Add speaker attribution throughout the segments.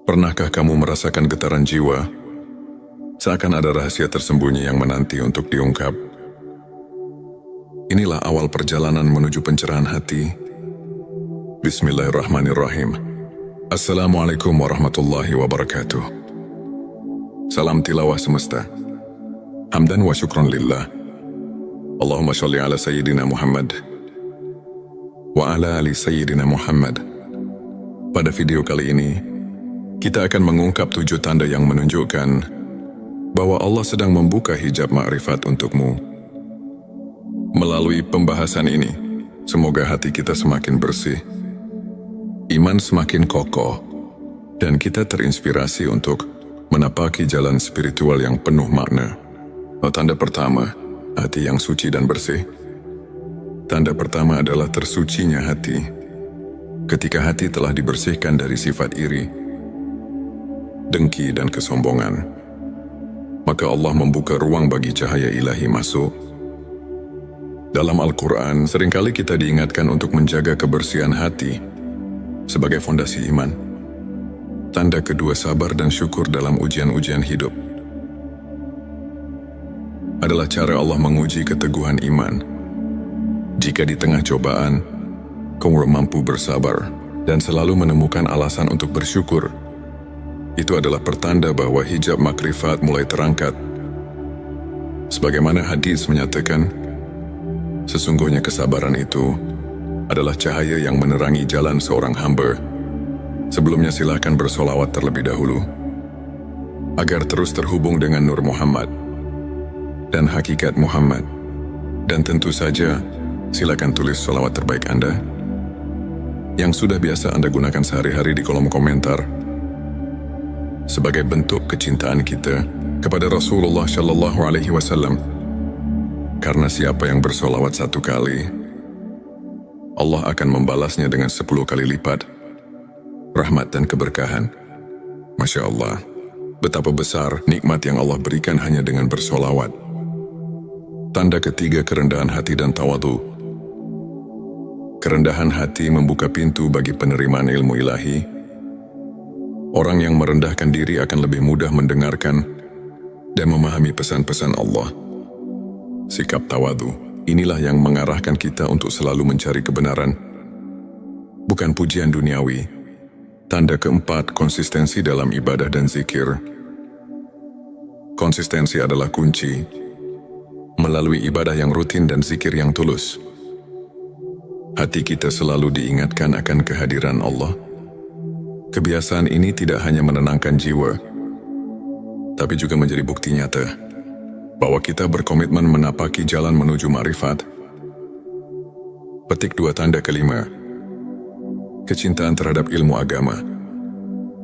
Speaker 1: Pernahkah kamu merasakan getaran jiwa? Seakan ada rahasia tersembunyi yang menanti untuk diungkap. Inilah awal perjalanan menuju pencerahan hati. Bismillahirrahmanirrahim. Assalamualaikum warahmatullahi wabarakatuh. Salam tilawah semesta. Hamdan wa syukron lillah. Allahumma sholli ala Sayyidina Muhammad wa ala ali Sayyidina Muhammad. Pada video kali ini, kita akan mengungkap 7 tanda yang menunjukkan bahwa Allah sedang membuka hijab ma'rifat untukmu. Melalui pembahasan ini, semoga hati kita semakin bersih, iman semakin kokoh, dan kita terinspirasi untuk menapaki jalan spiritual yang penuh makna. Tanda pertama, hati yang suci dan bersih. Tanda pertama adalah tersucinya hati. Ketika hati telah dibersihkan dari sifat iri, dengki dan kesombongan, maka Allah membuka ruang bagi cahaya ilahi masuk. Dalam Al-Quran, seringkali kita diingatkan untuk menjaga kebersihan hati sebagai fondasi iman. Tanda kedua, sabar dan syukur dalam ujian-ujian hidup. Adalah cara Allah menguji keteguhan iman. Jika di tengah cobaan, kamu mampu bersabar dan selalu menemukan alasan untuk bersyukur, itu adalah pertanda bahwa hijab makrifat mulai terangkat. Sebagaimana hadis menyatakan, sesungguhnya kesabaran itu adalah cahaya yang menerangi jalan seorang hamba. Sebelumnya silakan bersolawat terlebih dahulu, agar terus terhubung dengan Nur Muhammad dan hakikat Muhammad. Dan tentu saja, silakan tulis solawat terbaik Anda, yang sudah biasa Anda gunakan sehari-hari di kolom komentar, sebagai bentuk kecintaan kita kepada Rasulullah Shallallahu Alaihi Wasallam. Karena siapa yang bersolawat 1 kali, Allah akan membalasnya dengan 10 kali lipat rahmat dan keberkahan. Masya Allah, betapa besar nikmat yang Allah berikan hanya dengan bersolawat. Tanda ketiga, kerendahan hati dan tawadu. Kerendahan hati membuka pintu bagi penerimaan ilmu ilahi. Orang yang merendahkan diri akan lebih mudah mendengarkan dan memahami pesan-pesan Allah. Sikap tawadu, inilah yang mengarahkan kita untuk selalu mencari kebenaran, bukan pujian duniawi. Tanda keempat, konsistensi dalam ibadah dan zikir. Konsistensi adalah kunci. Melalui ibadah yang rutin dan zikir yang tulus, hati kita selalu diingatkan akan kehadiran Allah. Kebiasaan ini tidak hanya menenangkan jiwa, tapi juga menjadi bukti nyata bahwa kita berkomitmen menapaki jalan menuju ma'rifat. Petik 2, tanda kelima, kecintaan terhadap ilmu agama.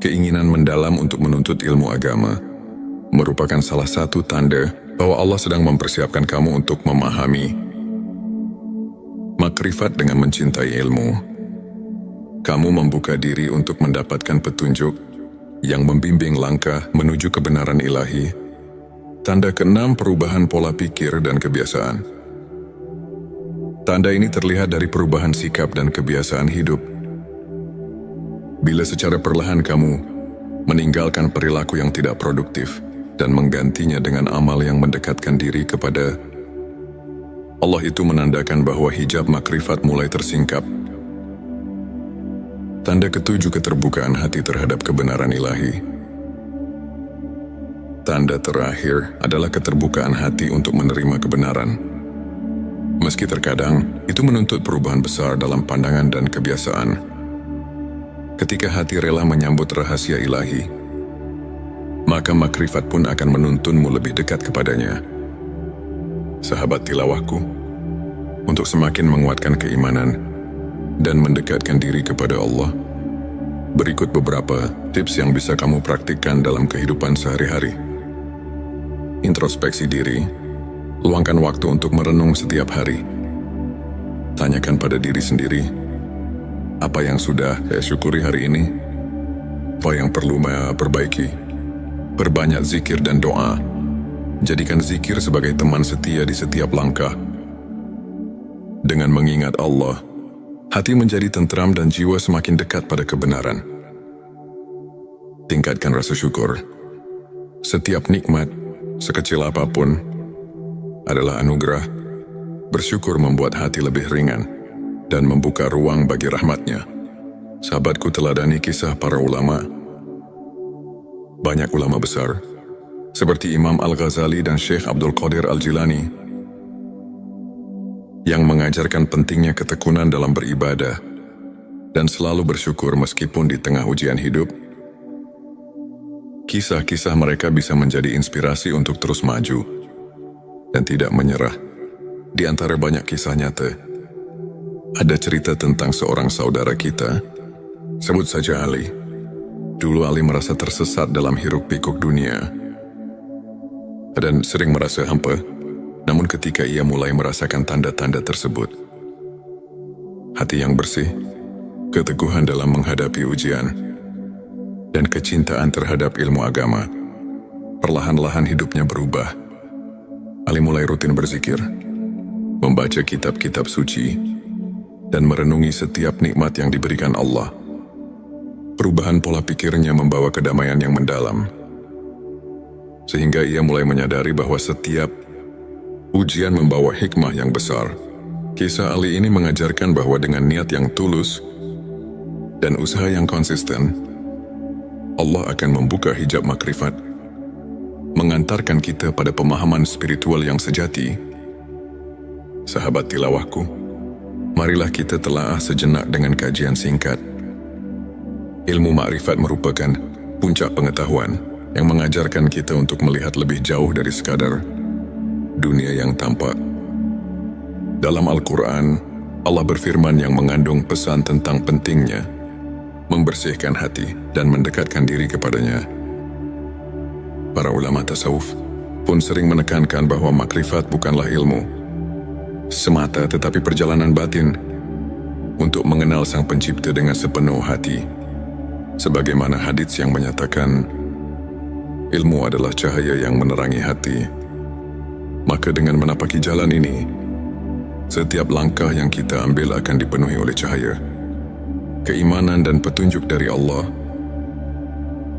Speaker 1: Keinginan mendalam untuk menuntut ilmu agama merupakan salah satu tanda bahwa Allah sedang mempersiapkan kamu untuk memahami makrifat. Dengan mencintai ilmu, kamu membuka diri untuk mendapatkan petunjuk yang membimbing langkah menuju kebenaran ilahi. Tanda keenam, perubahan pola pikir dan kebiasaan. Tanda ini terlihat dari perubahan sikap dan kebiasaan hidup. Bila secara perlahan kamu meninggalkan perilaku yang tidak produktif dan menggantinya dengan amal yang mendekatkan diri kepada Allah, itu menandakan bahwa hijab makrifat mulai tersingkap. Tanda ketujuh, keterbukaan hati terhadap kebenaran ilahi. Tanda terakhir adalah keterbukaan hati untuk menerima kebenaran. Meski terkadang itu menuntut perubahan besar dalam pandangan dan kebiasaan. Ketika hati rela menyambut rahasia ilahi, maka makrifat pun akan menuntunmu lebih dekat kepadanya. Sahabat tilawahku, untuk semakin menguatkan keimanan dan mendekatkan diri kepada Allah, berikut beberapa tips yang bisa kamu praktikkan dalam kehidupan sehari-hari. Introspeksi diri. Luangkan waktu untuk merenung setiap hari. Tanyakan pada diri sendiri, apa yang sudah saya syukuri hari ini? Apa yang perlu saya perbaiki? Perbanyak zikir dan doa. Jadikan zikir sebagai teman setia di setiap langkah. Dengan mengingat Allah, hati menjadi tentram dan jiwa semakin dekat pada kebenaran. Tingkatkan rasa syukur. Setiap nikmat, sekecil apapun, adalah anugerah. Bersyukur membuat hati lebih ringan dan membuka ruang bagi rahmatnya. Sahabatku, teladani kisah para ulama. Banyak ulama besar, seperti Imam Al-Ghazali dan Syekh Abdul Qadir Al-Jilani, yang mengajarkan pentingnya ketekunan dalam beribadah dan selalu bersyukur meskipun di tengah ujian hidup. Kisah-kisah mereka bisa menjadi inspirasi untuk terus maju dan tidak menyerah. Di antara banyak kisah nyata, ada cerita tentang seorang saudara kita, sebut saja Ali. Dulu Ali merasa tersesat dalam hiruk-pikuk dunia dan sering merasa hampa. Namun ketika ia mulai merasakan tanda-tanda tersebut, hati yang bersih, keteguhan dalam menghadapi ujian, dan kecintaan terhadap ilmu agama, perlahan-lahan hidupnya berubah. Ali mulai rutin berzikir, membaca kitab-kitab suci, dan merenungi setiap nikmat yang diberikan Allah. Perubahan pola pikirnya membawa kedamaian yang mendalam, sehingga ia mulai menyadari bahwa setiap ujian membawa hikmah yang besar. Kisah Ali ini mengajarkan bahwa dengan niat yang tulus dan usaha yang konsisten, Allah akan membuka hijab makrifat, mengantarkan kita pada pemahaman spiritual yang sejati. Sahabat tilawahku, marilah kita telaah sejenak dengan kajian singkat. Ilmu makrifat merupakan puncak pengetahuan yang mengajarkan kita untuk melihat lebih jauh dari sekadar dunia yang tampak. Dalam Al-Quran, Allah berfirman yang mengandung pesan tentang pentingnya membersihkan hati dan mendekatkan diri kepadanya. Para ulama tasawuf pun sering menekankan bahwa makrifat bukanlah ilmu semata, tetapi perjalanan batin untuk mengenal Sang Pencipta dengan sepenuh hati. Sebagaimana hadits yang menyatakan, ilmu adalah cahaya yang menerangi hati. Maka dengan menapaki jalan ini, setiap langkah yang kita ambil akan dipenuhi oleh cahaya, keimanan dan petunjuk dari Allah.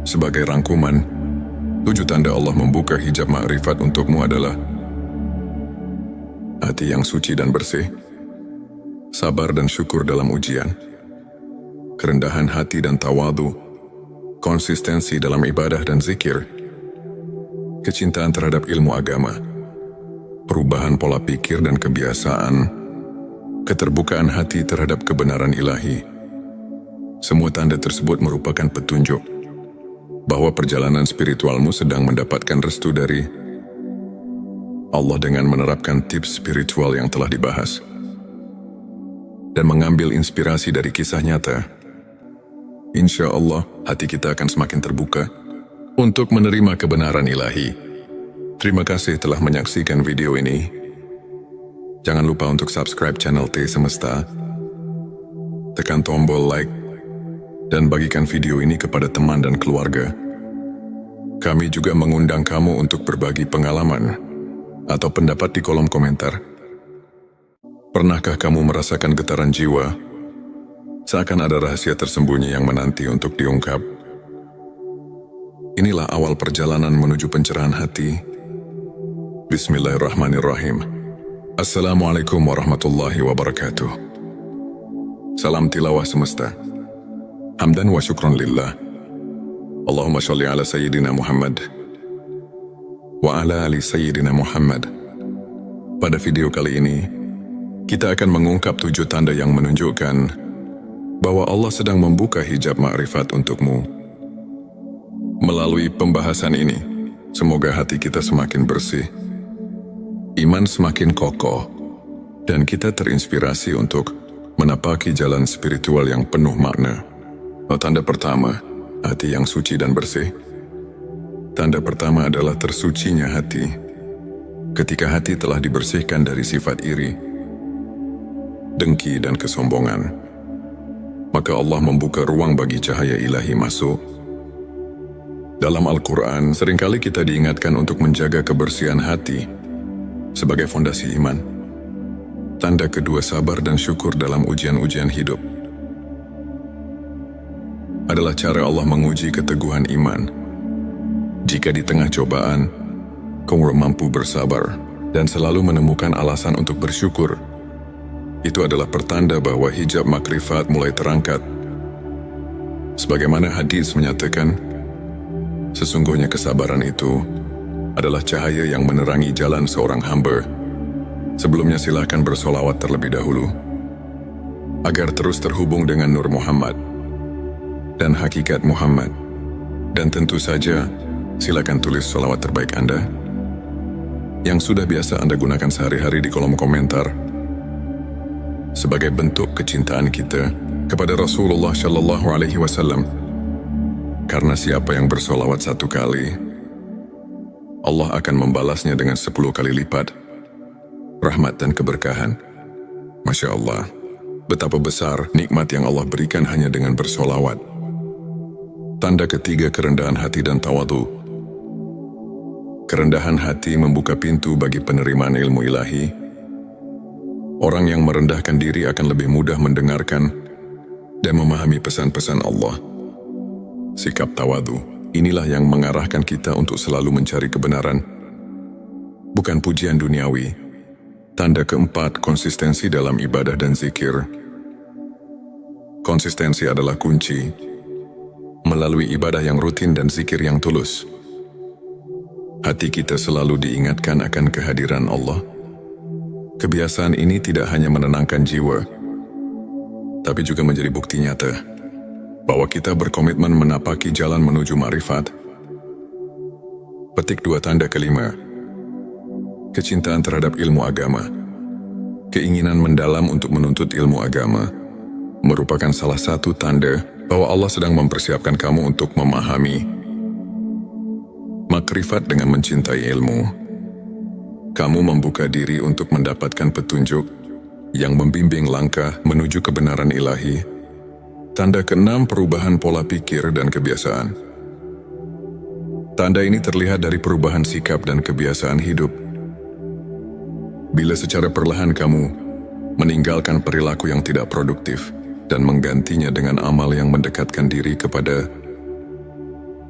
Speaker 1: Sebagai rangkuman, 7 tanda Allah membuka hijab makrifat untukmu adalah hati yang suci dan bersih, sabar dan syukur dalam ujian, kerendahan hati dan tawadu, konsistensi dalam ibadah dan zikir, kecintaan terhadap ilmu agama, perubahan pola pikir dan kebiasaan, keterbukaan hati terhadap kebenaran ilahi. Semua tanda tersebut merupakan petunjuk bahwa perjalanan spiritualmu sedang mendapatkan restu dari Allah dengan menerapkan tips spiritual yang telah dibahas dan mengambil inspirasi dari kisah nyata. Insya Allah, hati kita akan semakin terbuka untuk menerima kebenaran ilahi. Terima kasih telah menyaksikan video ini. Jangan lupa untuk subscribe channel T Semesta, tekan tombol like, dan bagikan video ini kepada teman dan keluarga. Kami juga mengundang kamu untuk berbagi pengalaman atau pendapat di kolom komentar. Pernahkah kamu merasakan getaran jiwa, seakan ada rahasia tersembunyi yang menanti untuk diungkap? Inilah awal perjalanan menuju pencerahan hati. Bismillahirrahmanirrahim. Assalamualaikum warahmatullahi wabarakatuh. Salam tilawah semesta. Hamdan wa syukron lillah. Allahumma sholli ala Sayyidina Muhammad wa ala ali Sayyidina Muhammad. Pada video kali ini, kita akan mengungkap 7 tanda yang menunjukkan bahwa Allah sedang membuka hijab makrifat untukmu. Melalui pembahasan ini, semoga hati kita semakin bersih, iman semakin kokoh, dan kita terinspirasi untuk menapaki jalan spiritual yang penuh makna. Tanda pertama, hati yang suci dan bersih. Tanda pertama adalah tersucinya hati. Ketika hati telah dibersihkan dari sifat iri, dengki dan kesombongan, maka Allah membuka ruang bagi cahaya ilahi masuk. Dalam Al-Quran, seringkali kita diingatkan untuk menjaga kebersihan hati sebagai fondasi iman. Tanda kedua, sabar dan syukur dalam ujian-ujian hidup. adalah cara Allah menguji keteguhan iman. Jika di tengah cobaan, kamu mampu bersabar dan selalu menemukan alasan untuk bersyukur, itu adalah pertanda bahwa hijab makrifat mulai terangkat. Sebagaimana hadis menyatakan, sesungguhnya kesabaran itu adalah cahaya yang menerangi jalan seorang hamba. Sebelumnya silakan bersolawat terlebih dahulu, agar terus terhubung dengan Nur Muhammad dan hakikat Muhammad. Dan tentu saja, silakan tulis solawat terbaik Anda, yang sudah biasa Anda gunakan sehari-hari di kolom komentar, sebagai bentuk kecintaan kita kepada Rasulullah Shallallahu Alaihi Wasallam. Karena siapa yang bersolawat 1 kali, Allah akan membalasnya dengan 10 kali lipat rahmat dan keberkahan. Masya Allah, betapa besar nikmat yang Allah berikan hanya dengan bersolawat. Tanda ketiga, kerendahan hati dan tawadu. Kerendahan hati membuka pintu bagi penerimaan ilmu ilahi. Orang yang merendahkan diri akan lebih mudah mendengarkan dan memahami pesan-pesan Allah. Sikap tawadu, inilah yang mengarahkan kita untuk selalu mencari kebenaran, bukan pujian duniawi. Tanda keempat, konsistensi dalam ibadah dan zikir. Konsistensi adalah kunci. Melalui ibadah yang rutin dan zikir yang tulus, hati kita selalu diingatkan akan kehadiran Allah. Kebiasaan ini tidak hanya menenangkan jiwa, tapi juga menjadi bukti nyata bahwa kita berkomitmen menapaki jalan menuju ma'rifat. Petik 2, tanda kelima, kecintaan terhadap ilmu agama. Keinginan mendalam untuk menuntut ilmu agama merupakan salah satu tanda bahwa Allah sedang mempersiapkan kamu untuk memahami makrifat. Dengan mencintai ilmu, kamu membuka diri untuk mendapatkan petunjuk yang membimbing langkah menuju kebenaran ilahi. Tanda keenam, perubahan pola pikir dan kebiasaan. Tanda ini terlihat dari perubahan sikap dan kebiasaan hidup. Bila secara perlahan kamu meninggalkan perilaku yang tidak produktif dan menggantinya dengan amal yang mendekatkan diri kepada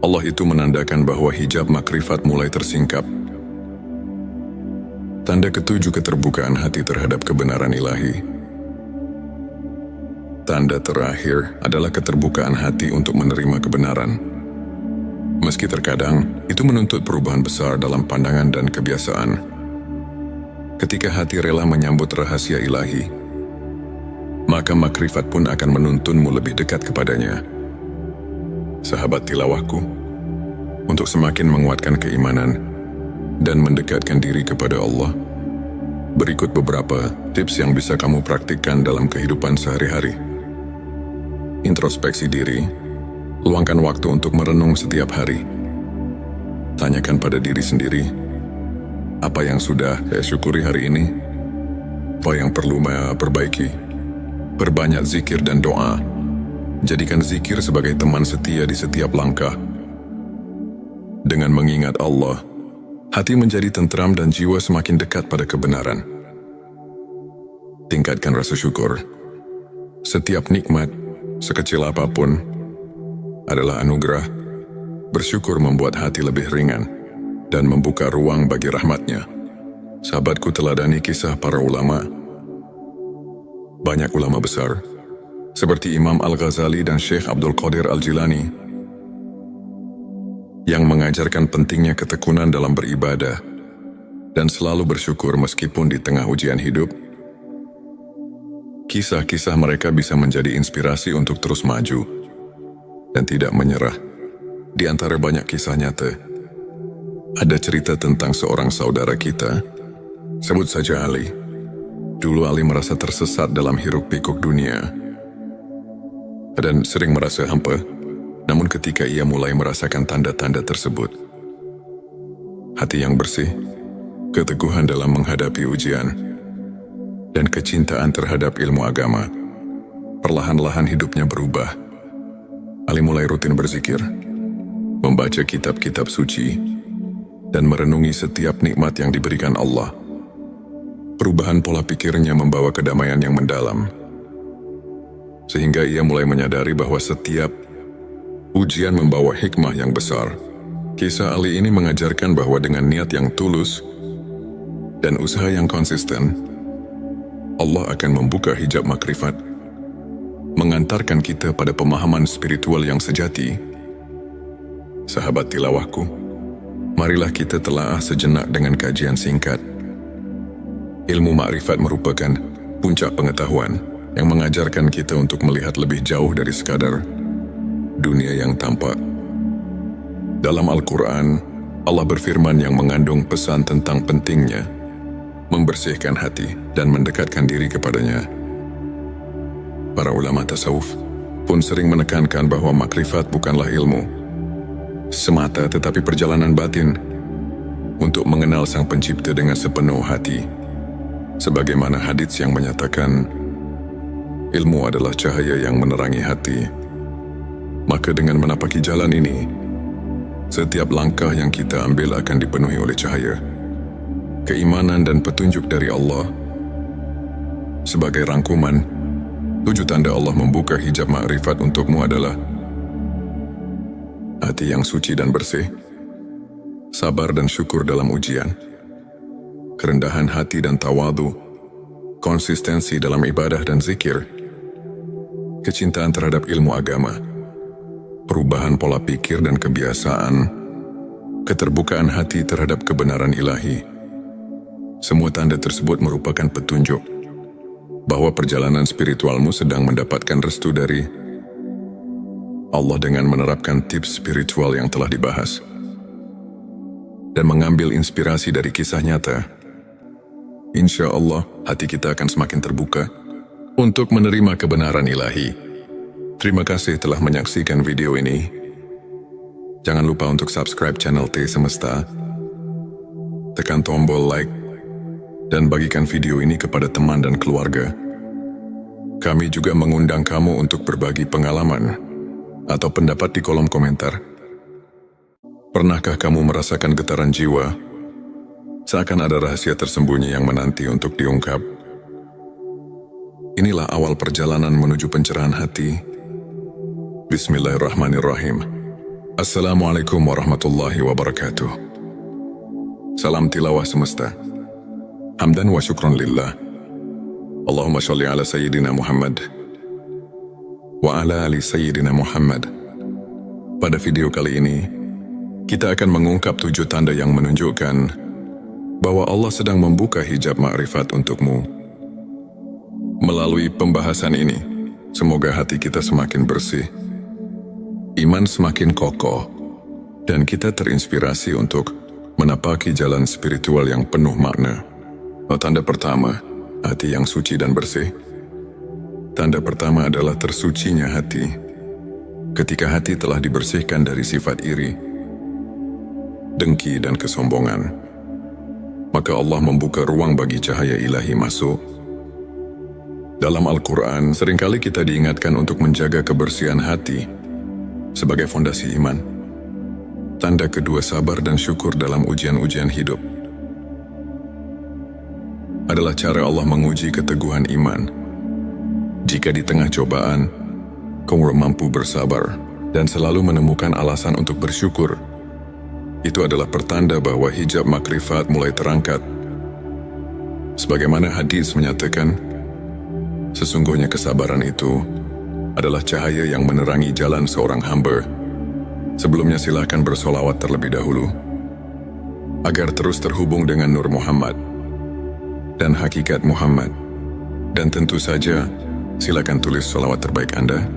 Speaker 1: Allah, itu menandakan bahwa hijab makrifat mulai tersingkap. Tanda ketujuh, keterbukaan hati terhadap kebenaran ilahi. Tanda terakhir adalah keterbukaan hati untuk menerima kebenaran. Meski terkadang itu menuntut perubahan besar dalam pandangan dan kebiasaan. Ketika hati rela menyambut rahasia ilahi, maka makrifat pun akan menuntunmu lebih dekat kepadanya. Sahabat tilawahku, untuk semakin menguatkan keimanan dan mendekatkan diri kepada Allah, berikut beberapa tips yang bisa kamu praktikkan dalam kehidupan sehari-hari. Introspeksi diri. Luangkan waktu untuk merenung setiap hari. Tanyakan pada diri sendiri, apa yang sudah saya syukuri hari ini? Apa yang perlu saya perbaiki? Perbanyak zikir dan doa. Jadikan zikir sebagai teman setia di setiap langkah. Dengan mengingat Allah, hati menjadi tentram dan jiwa semakin dekat pada kebenaran. Tingkatkan rasa syukur. Setiap nikmat, sekecil apapun, adalah anugerah. Bersyukur membuat hati lebih ringan dan membuka ruang bagi rahmatnya. Sahabatku, teladani kisah para ulama. Banyak ulama besar, seperti Imam Al-Ghazali dan Syekh Abdul Qadir Al-Jilani, yang mengajarkan pentingnya ketekunan dalam beribadah dan selalu bersyukur meskipun di tengah ujian hidup. Kisah-kisah mereka bisa menjadi inspirasi untuk terus maju dan tidak menyerah. Di antara banyak kisah nyata, ada cerita tentang seorang saudara kita, sebut saja Ali. Dulu Ali merasa tersesat dalam hiruk-pikuk dunia dan sering merasa hampa. Namun ketika ia mulai merasakan tanda-tanda tersebut, hati yang bersih, keteguhan dalam menghadapi ujian, dan kecintaan terhadap ilmu agama, perlahan-lahan hidupnya berubah. Ali mulai rutin berzikir, membaca kitab-kitab suci, dan merenungi setiap nikmat yang diberikan Allah. Perubahan pola pikirnya membawa kedamaian yang mendalam, sehingga ia mulai menyadari bahwa setiap Ujian membawa hikmah yang besar. Kisah Ali ini mengajarkan bahwa dengan niat yang tulus dan usaha yang konsisten, Allah akan membuka hijab makrifat, mengantarkan kita pada pemahaman spiritual yang sejati. Sahabat tilawahku, marilah kita telaah sejenak dengan kajian singkat. Ilmu makrifat merupakan puncak pengetahuan yang mengajarkan kita untuk melihat lebih jauh dari sekadar dunia yang tampak. Dalam Al-Quran, Allah berfirman yang mengandung pesan tentang pentingnya membersihkan hati dan mendekatkan diri kepadanya. Para ulama tasawuf pun sering menekankan bahwa makrifat bukanlah ilmu semata, tetapi perjalanan batin untuk mengenal Sang Pencipta dengan sepenuh hati. Sebagaimana hadits yang menyatakan, ilmu adalah cahaya yang menerangi hati. Maka dengan menapaki jalan ini, setiap langkah yang kita ambil akan dipenuhi oleh cahaya, keimanan dan petunjuk dari Allah. Sebagai rangkuman, 7 tanda Allah membuka hijab makrifat untukmu adalah hati yang suci dan bersih, sabar dan syukur dalam ujian, kerendahan hati dan tawadu, konsistensi dalam ibadah dan zikir, kecintaan terhadap ilmu agama, perubahan pola pikir dan kebiasaan, keterbukaan hati terhadap kebenaran ilahi. Semua tanda tersebut merupakan petunjuk bahwa perjalanan spiritualmu sedang mendapatkan restu dari Allah dengan menerapkan tips spiritual yang telah dibahas dan mengambil inspirasi dari kisah nyata. Insya Allah, hati kita akan semakin terbuka untuk menerima kebenaran ilahi. Terima kasih telah menyaksikan video ini. Jangan lupa untuk subscribe channel T Semesta, tekan tombol like, dan bagikan video ini kepada teman dan keluarga. Kami juga mengundang kamu untuk berbagi pengalaman atau pendapat di kolom komentar. Pernahkah kamu merasakan getaran jiwa, seakan ada rahasia tersembunyi yang menanti untuk diungkap? Inilah awal perjalanan menuju pencerahan hati. Bismillahirrahmanirrahim. Assalamualaikum warahmatullahi wabarakatuh. Salam tilawah semesta. Hamdan wa syukron lillah. Allahumma sholli ala Sayyidina Muhammad wa ala ali Sayyidina Muhammad. Pada video kali ini, kita akan mengungkap 7 tanda yang menunjukkan bahwa Allah sedang membuka hijab makrifat untukmu. Melalui pembahasan ini, semoga hati kita semakin bersih, iman semakin kokoh, dan kita terinspirasi untuk menapaki jalan spiritual yang penuh makna. Tanda pertama, hati yang suci dan bersih. Tanda pertama adalah tersucinya hati. Ketika hati telah dibersihkan dari sifat iri, dengki dan kesombongan, maka Allah membuka ruang bagi cahaya ilahi masuk. Dalam Al-Quran, seringkali kita diingatkan untuk menjaga kebersihan hati sebagai fondasi iman. Tanda kedua, sabar dan syukur dalam ujian-ujian hidup. Adalah cara Allah menguji keteguhan iman. Jika di tengah cobaan, kamu mampu bersabar dan selalu menemukan alasan untuk bersyukur, itu adalah pertanda bahwa hijab makrifat mulai terangkat. Sebagaimana hadis menyatakan, sesungguhnya kesabaran itu adalah cahaya yang menerangi jalan seorang hamba. Sebelumnya silakan bersolawat terlebih dahulu, agar terus terhubung dengan Nur Muhammad dan hakikat Muhammad. Dan tentu saja, silakan tulis solawat terbaik Anda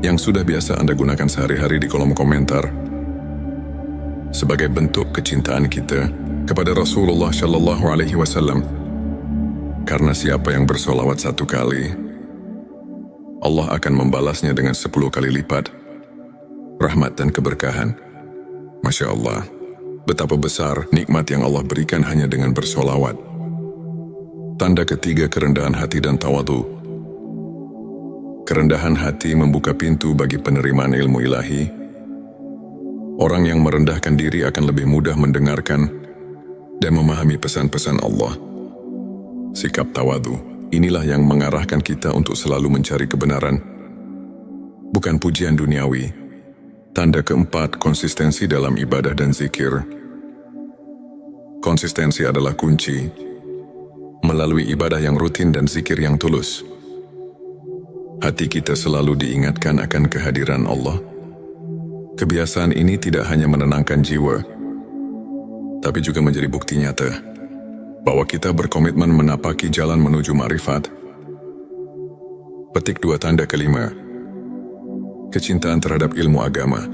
Speaker 1: yang sudah biasa Anda gunakan sehari-hari di kolom komentar, sebagai bentuk kecintaan kita kepada Rasulullah Shallallahu Alaihi Wasallam. Karena siapa yang bersolawat 1 kali, Allah akan membalasnya dengan 10 kali lipat rahmat dan keberkahan. Masya Allah, betapa besar nikmat yang Allah berikan hanya dengan bersolawat. Tanda ketiga, kerendahan hati dan tawadu. Kerendahan hati membuka pintu bagi penerimaan ilmu ilahi. Orang yang merendahkan diri akan lebih mudah mendengarkan dan memahami pesan-pesan Allah. Sikap tawadu, inilah yang mengarahkan kita untuk selalu mencari kebenaran, bukan pujian duniawi, Tanda keempat, konsistensi dalam ibadah dan zikir. Konsistensi adalah kunci. Melalui ibadah yang rutin dan zikir yang tulus, hati kita selalu diingatkan akan kehadiran Allah. Kebiasaan ini tidak hanya menenangkan jiwa, tapi juga menjadi bukti nyata bahwa kita berkomitmen menapaki jalan menuju ma'rifat. Petik 2 tanda kelima. Kecintaan terhadap ilmu agama.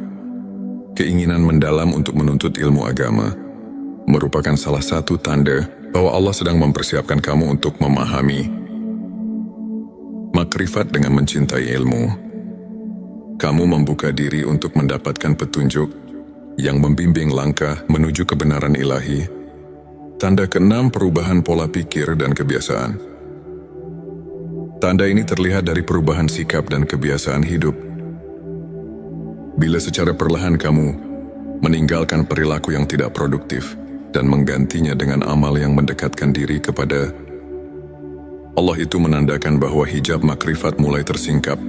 Speaker 1: Keinginan mendalam untuk menuntut ilmu agama merupakan salah satu tanda bahwa Allah sedang mempersiapkan kamu untuk memahami makrifat. Dengan mencintai ilmu, kamu membuka diri untuk mendapatkan petunjuk yang membimbing langkah menuju kebenaran ilahi. Tanda keenam, perubahan pola pikir dan kebiasaan. Tanda ini terlihat dari perubahan sikap dan kebiasaan hidup. Bila secara perlahan kamu meninggalkan perilaku yang tidak produktif dan menggantinya dengan amal yang mendekatkan diri kepada Allah, itu menandakan bahwa hijab makrifat mulai tersingkap.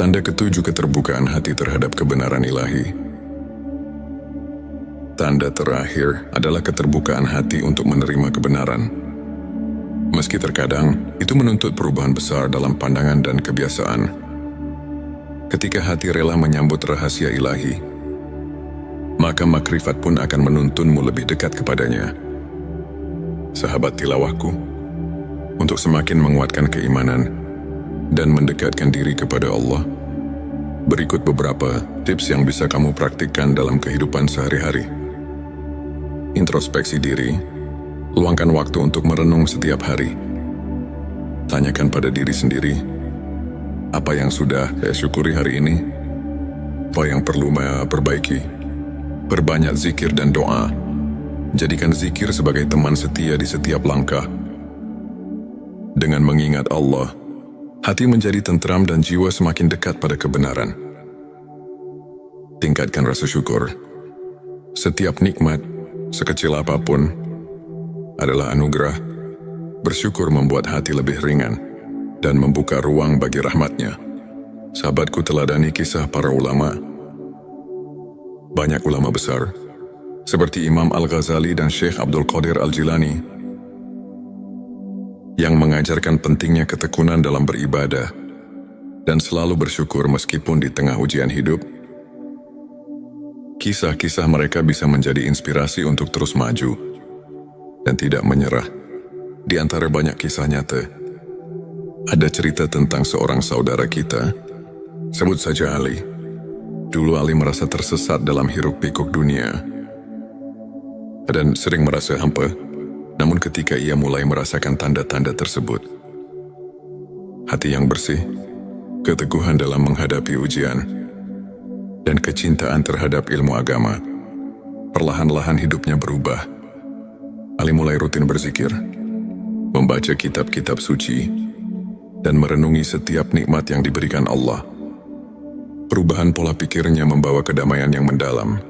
Speaker 1: Tanda ketujuh, keterbukaan hati terhadap kebenaran ilahi. Tanda terakhir adalah keterbukaan hati untuk menerima kebenaran. Meski terkadang itu menuntut perubahan besar dalam pandangan dan kebiasaan. Ketika hati rela menyambut rahasia ilahi, maka makrifat pun akan menuntunmu lebih dekat kepadanya. Sahabat tilawahku, untuk semakin menguatkan keimanan dan mendekatkan diri kepada Allah, berikut beberapa tips yang bisa kamu praktikkan dalam kehidupan sehari-hari. Introspeksi diri. Luangkan waktu untuk merenung setiap hari. Tanyakan pada diri sendiri, apa yang sudah saya syukuri hari ini? Apa yang perlu saya perbaiki? Perbanyak zikir dan doa. Jadikan zikir sebagai teman setia di setiap langkah. Dengan mengingat Allah, hati menjadi tentram dan jiwa semakin dekat pada kebenaran. Tingkatkan rasa syukur. Setiap nikmat, sekecil apapun, adalah anugerah. Bersyukur membuat hati lebih ringan dan membuka ruang bagi rahmatnya. Sahabatku, teladani kisah para ulama. Banyak ulama besar, seperti Imam Al-Ghazali dan Syekh Abdul Qadir Al-Jilani, yang mengajarkan pentingnya ketekunan dalam beribadah dan selalu bersyukur meskipun di tengah ujian hidup. Kisah-kisah mereka bisa menjadi inspirasi untuk terus maju dan tidak menyerah. Di antara banyak kisah nyata, ada cerita tentang seorang saudara kita, sebut saja Ali. Dulu Ali merasa tersesat dalam hiruk-pikuk dunia dan sering merasa hampa. Namun ketika ia mulai merasakan tanda-tanda tersebut, hati yang bersih, keteguhan dalam menghadapi ujian, dan kecintaan terhadap ilmu agama, perlahan-lahan hidupnya berubah. Ali mulai rutin berzikir, membaca kitab-kitab suci, dan merenungi setiap nikmat yang diberikan Allah. Perubahan pola pikirnya membawa kedamaian yang mendalam,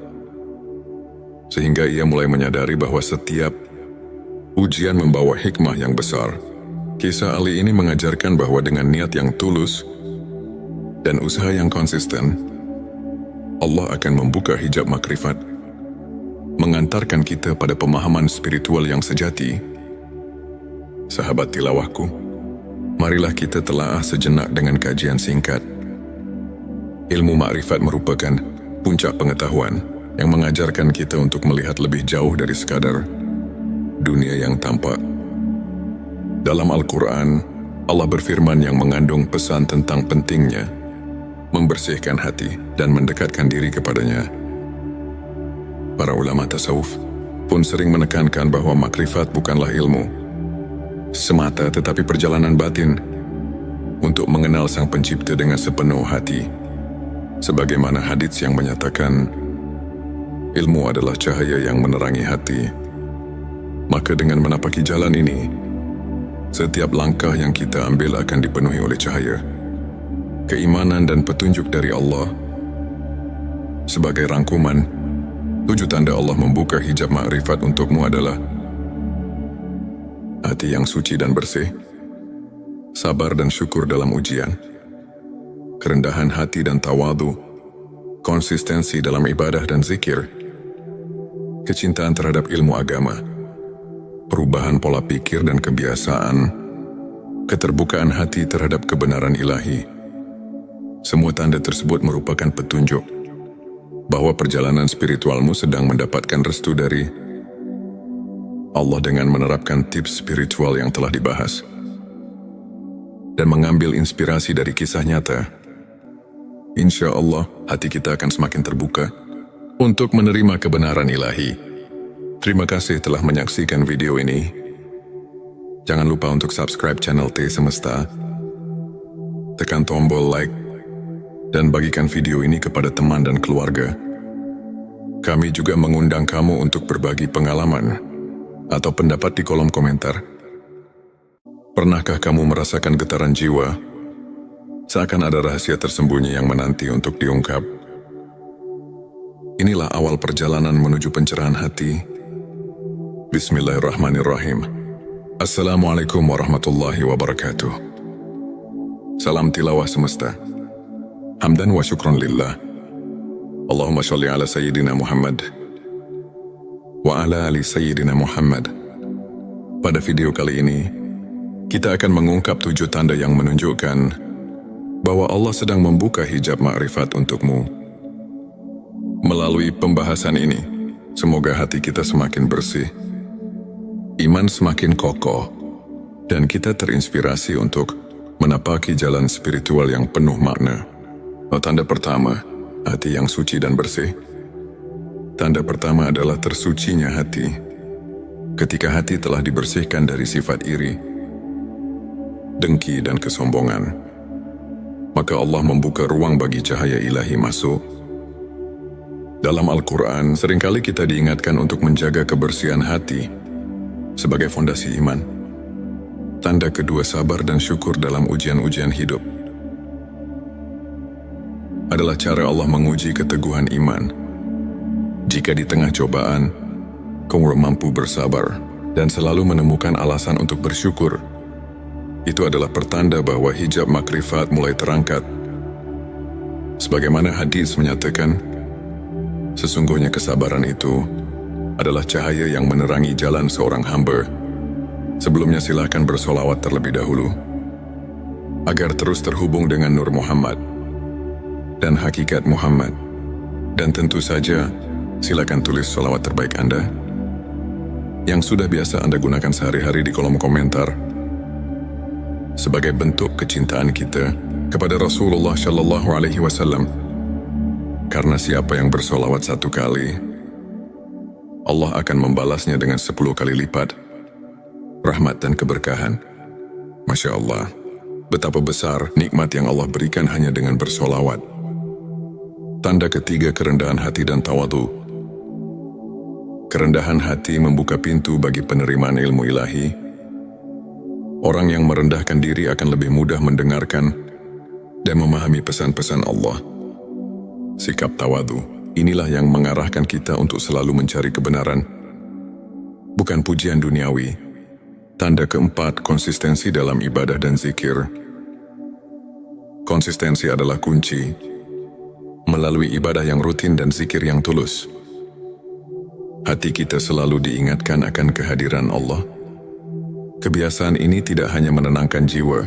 Speaker 1: sehingga ia mulai menyadari bahwa setiap ujian membawa hikmah yang besar. Kisah Ali ini mengajarkan bahwa dengan niat yang tulus dan usaha yang konsisten, Allah akan membuka hijab makrifat, mengantarkan kita pada pemahaman spiritual yang sejati. Sahabat tilawahku, marilah kita telaah sejenak dengan kajian singkat. Ilmu makrifat merupakan puncak pengetahuan yang mengajarkan kita untuk melihat lebih jauh dari sekadar dunia yang tampak. Dalam Al-Quran, Allah berfirman yang mengandung pesan tentang pentingnya membersihkan hati dan mendekatkan diri kepadanya. Para ulama tasawuf pun sering menekankan bahwa makrifat bukanlah ilmu semata, tetapi perjalanan batin untuk mengenal Sang Pencipta dengan sepenuh hati. Sebagaimana hadits yang menyatakan, ilmu adalah cahaya yang menerangi hati. Maka dengan menapaki jalan ini, setiap langkah yang kita ambil akan dipenuhi oleh cahaya, keimanan dan petunjuk dari Allah. Sebagai rangkuman, 7 tanda Allah membuka hijab makrifat untukmu adalah hati yang suci dan bersih, sabar dan syukur dalam ujian, kerendahan hati dan tawadu, konsistensi dalam ibadah dan zikir, kecintaan terhadap ilmu agama, perubahan pola pikir dan kebiasaan, keterbukaan hati terhadap kebenaran ilahi. Semua tanda tersebut merupakan petunjuk bahwa perjalanan spiritualmu sedang mendapatkan restu dari Allah dengan menerapkan tips spiritual yang telah dibahas dan mengambil inspirasi dari kisah nyata. Insya Allah, hati kita akan semakin terbuka untuk menerima kebenaran ilahi. Terima kasih telah menyaksikan video ini. Jangan lupa untuk subscribe channel T Semesta, tekan tombol like, dan bagikan video ini kepada teman dan keluarga. Kami juga mengundang kamu untuk berbagi pengalaman atau pendapat di kolom komentar. Pernahkah kamu merasakan getaran jiwa? Seakan ada rahasia tersembunyi yang menanti untuk diungkap. Inilah awal perjalanan menuju pencerahan hati. Bismillahirrahmanirrahim. Assalamualaikum warahmatullahi wabarakatuh. Salam tilawah semesta. Hamdan wa syukron lillah. Allahumma sholli ala Sayyidina Muhammad wa ala ali Sayyidina Muhammad. Pada video kali ini, kita akan mengungkap 7 tanda yang menunjukkan bahwa Allah sedang membuka hijab ma'rifat untukmu. Melalui pembahasan ini, semoga hati kita semakin bersih, iman semakin kokoh, dan kita terinspirasi untuk menapaki jalan spiritual yang penuh makna. Tanda pertama, hati yang suci dan bersih. Tanda pertama adalah tersucinya hati. Ketika hati telah dibersihkan dari sifat iri, dengki dan kesombongan, maka Allah membuka ruang bagi cahaya ilahi masuk. Dalam Al-Quran, seringkali kita diingatkan untuk menjaga kebersihan hati sebagai fondasi iman. Tanda kedua, sabar dan syukur dalam ujian-ujian hidup. Adalah cara Allah menguji keteguhan iman. Jika di tengah cobaan, kamu mampu bersabar dan selalu menemukan alasan untuk bersyukur, itu adalah pertanda bahwa hijab makrifat mulai terangkat. Sebagaimana hadis menyatakan, sesungguhnya kesabaran itu adalah cahaya yang menerangi jalan seorang hamba. Sebelumnya silakan bersolawat terlebih dahulu, agar terus terhubung dengan Nur Muhammad dan hakikat Muhammad. Dan tentu saja, silakan tulis solawat terbaik Anda yang sudah biasa Anda gunakan sehari-hari di kolom komentar, sebagai bentuk kecintaan kita kepada Rasulullah Shallallahu Alaihi Wasallam. Karena siapa yang bersolawat 1 kali, Allah akan membalasnya dengan 10 kali lipat rahmat dan keberkahan. Masya Allah, betapa besar nikmat yang Allah berikan hanya dengan bersolawat. Tanda ketiga, kerendahan hati dan tawadu. Kerendahan hati membuka pintu bagi penerimaan ilmu ilahi. Orang yang merendahkan diri akan lebih mudah mendengarkan dan memahami pesan-pesan Allah. Sikap tawadu, inilah yang mengarahkan kita untuk selalu mencari kebenaran, bukan pujian duniawi. Tanda keempat, konsistensi dalam ibadah dan zikir. Konsistensi adalah kunci. Melalui ibadah yang rutin dan zikir yang tulus, hati kita selalu diingatkan akan kehadiran Allah. Kebiasaan ini tidak hanya menenangkan jiwa,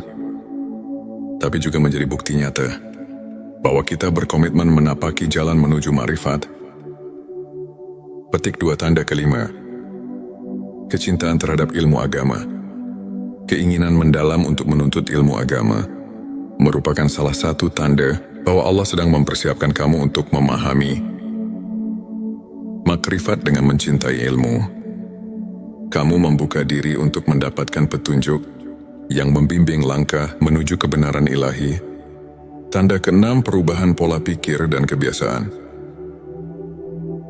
Speaker 1: tapi juga menjadi bukti nyata bahwa kita berkomitmen menapaki jalan menuju ma'rifat. Petik 2, tanda kelima, kecintaan terhadap ilmu agama. Keinginan mendalam untuk menuntut ilmu agama merupakan salah satu tanda bahwa Allah sedang mempersiapkan kamu untuk memahami makrifat. Dengan mencintai ilmu, kamu membuka diri untuk mendapatkan petunjuk yang membimbing langkah menuju kebenaran ilahi. Tanda keenam, perubahan pola pikir dan kebiasaan.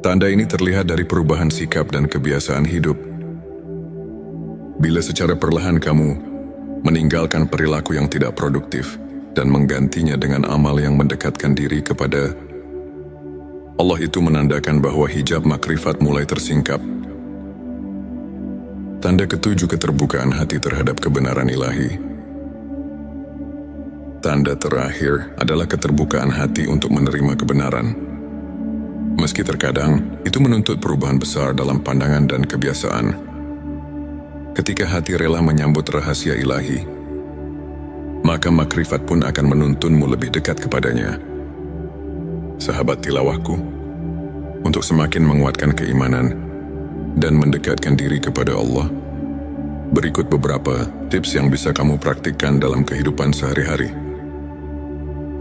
Speaker 1: Tanda ini terlihat dari perubahan sikap dan kebiasaan hidup. Bila secara perlahan kamu meninggalkan perilaku yang tidak produktif dan menggantinya dengan amal yang mendekatkan diri kepada Allah, itu menandakan bahwa hijab makrifat mulai tersingkap. Tanda ketujuh, keterbukaan hati terhadap kebenaran ilahi. Tanda terakhir adalah keterbukaan hati untuk menerima kebenaran. Meski terkadang itu menuntut perubahan besar dalam pandangan dan kebiasaan. Ketika hati rela menyambut rahasia ilahi, maka makrifat pun akan menuntunmu lebih dekat kepadanya. Sahabat tilawahku, untuk semakin menguatkan keimanan dan mendekatkan diri kepada Allah, berikut beberapa tips yang bisa kamu praktikkan dalam kehidupan sehari-hari.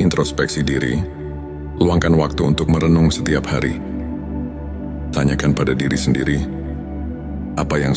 Speaker 1: Introspeksi diri, luangkan waktu untuk merenung setiap hari. Tanyakan pada diri sendiri, apa yang